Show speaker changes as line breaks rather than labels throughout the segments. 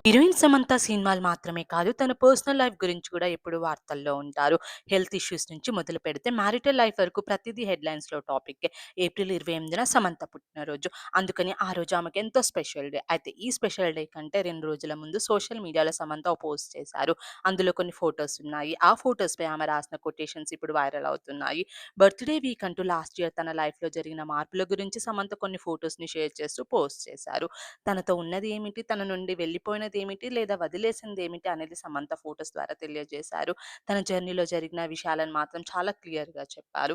Heroine Samantha సినిమాలు మాత్రమే కాదు, తన పర్సనల్ లైఫ్ గురించి కూడా ఎప్పుడు వార్తల్లో ఉంటారు. హెల్త్ ఇష్యూస్ నుంచి మొదలుపెడితే మ్యారిటల్ లైఫ్ వరకు ప్రతిదీ హెడ్‌లైన్స్‌లో టాపిక్కే. ఏప్రిల్ 28న సమంత పుట్టినరోజు. అందుకని ఆ రోజు ఆమెకి ఎంతో స్పెషల్ డే. అయితే ఈ స్పెషల్ డే కంటే 2 రోజుల ముందు సోషల్ మీడియాలో సమంత ఓ పోస్ట్ చేశారు. అందులో కొన్ని ఫోటోస్ ఉన్నాయి. ఆ ఫోటోస్‌పై ఆమె రాసిన కొటేషన్స్ ఇప్పుడు వైరల్ అవుతున్నాయి. బర్త్‌డే వీక్ అంటూ లాస్ట్ ఇయర్ తన లైఫ్‌లో జరిగిన మార్పుల గురించి సమంత కొన్ని ఫోటోస్‌ని షేర్ చేస్తూ పోస్ట్ చేశారు. తనతో ఉన్నది ఏమిటి? తన నుండి వెళ్ళిపోయినదేమిటి? లేదా వదిలేసిందేమిటి? అనేది సమంత ఫోటోస్ ద్వారా తెలియజేశారు. తన జర్నీలో జరిగిన విషయాలను మాత్రం చాలా క్లియర్‌గా చెప్పారు.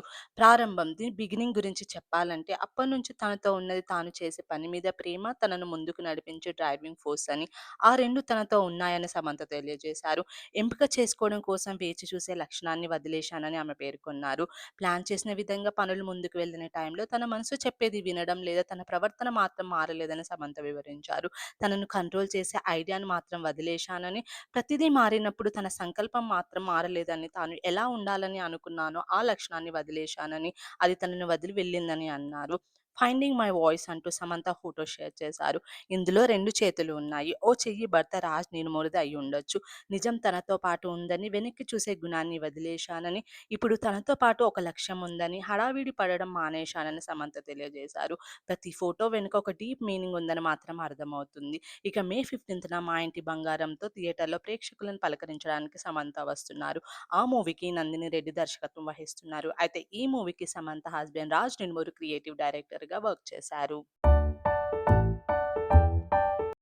బిగినింగ్ గురించి చెప్పాలంటే అప్పటినుంచి తనతో ఉన్నది తాను చేసే పని మీద ప్రేమ, తనను ముందుకు నడిపించే డ్రైవింగ్ ఫోర్స్ అని. ఆ 2 తనతో ఉన్నాయని సమంత తెలియజేశారు. ఎంపిక చేసుకోవడం కోసం వేచి చూసే లక్షణాన్ని వదిలేశానని ఆమె పేర్కొన్నారు. ప్లాన్ చేసిన విధంగా పనులు ముందుకు వెళ్ళిన టైంలో తన మనసు చెప్పేది వినడం లేదా తన ప్రవర్తన మాత్రం మారలేదని సమంత వివరించారు. తనను కంట్రోల్ చేసే ఐడియాను మాత్రం వదిలేశానని, ప్రతిదీ మారినప్పుడు తన సంకల్పం మాత్రం మారలేదని, తాను ఎలా ఉండాలని అనుకున్నానో ఆ లక్షణాన్ని వదిలేశానని, అది తనను వదిలి వెళ్ళిందని అన్నారు. ఫైండింగ్ మై వాయిస్ అంటూ సమంత ఫోటో షేర్ చేశారు. ఇందులో 2 చేతులు ఉన్నాయి. ఓ చెయ్యి భర్త రాజ్ నిర్మూలది అయ్యుండొచ్చు. నిజం తనతో పాటు ఉందని, వెనక్కి చూసే గుణాన్ని వదిలేశానని, ఇప్పుడు తనతో పాటు ఒక లక్ష్యం ఉందని, హడావిడి పడడం మానేశానని సమంత తెలియజేశారు. ప్రతి ఫోటో వెనుక ఒక డీప్ మీనింగ్ ఉందని మాత్రం అర్థమవుతుంది. ఇక మే 15న మా ఇంటి బంగారంతో థియేటర్‌లో ప్రేక్షకులను పలకరించడానికి సమంత వస్తున్నారు. ఆ మూవీకి నందిని రెడ్డి దర్శకత్వం వహిస్తున్నారు. అయితే ఈ మూవీకి సమంత హస్బెండ్ రాజ్ నిడుమూరి క్రియేటివ్ డైరెక్టర్‌గా వర్క్ చేశారు.